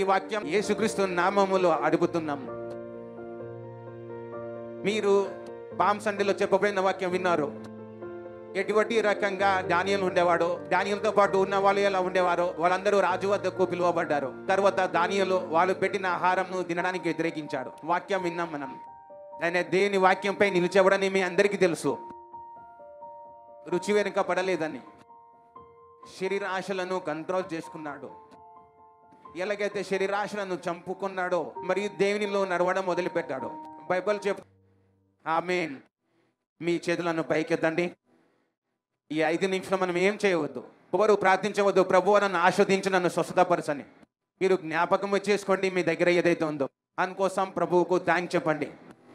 ఈ వాక్యం యేసుక్రీస్తు నామములో అడుగుతున్నాం. మీరు పామ్ సండేలో చెప్పబడిన వాక్యం విన్నారు. ఎటువంటి రకంగా దానియేలు ఉండేవాడు, దానియేలుతో పాటు ఉన్న వాళ్ళు ఎలా ఉండేవారో వాళ్ళందరూ రాజు వద్దకు పిలువబడ్డారు. తర్వాత దానియేలు వాళ్ళు పెట్టిన ఆహారంను తినడానికి వ్యతిరేకించాడు. వాక్యం విన్నాం మనం. ఆయన దేవుని వాక్యంపై నిలిచేవాడని మీ అందరికీ తెలుసు. రుచి వెనుక పడలేదని శరీరాశలను కంట్రోల్ చేసుకున్నాడు. ఎలాగైతే శరీరాశలను చంపుకున్నాడో మరియు దేవునిలో నడవడం మొదలుపెట్టాడు. బైబిల్ ఆమేన్. మీ చేతులను పైకెత్తండి. ఈ 5 నిమిషాలు మనం ఏం చేయవద్దు, ఎవరు ప్రార్థించవద్దు. ప్రభువు నన్ను ఆస్వాదించి నన్ను స్వస్థతపరచని మీరు జ్ఞాపకం చేసుకోండి. మీ దగ్గర ఏదైతే ఉందో అందుకోసం ప్రభువుకు థ్యాంక్స్ చెప్పండి.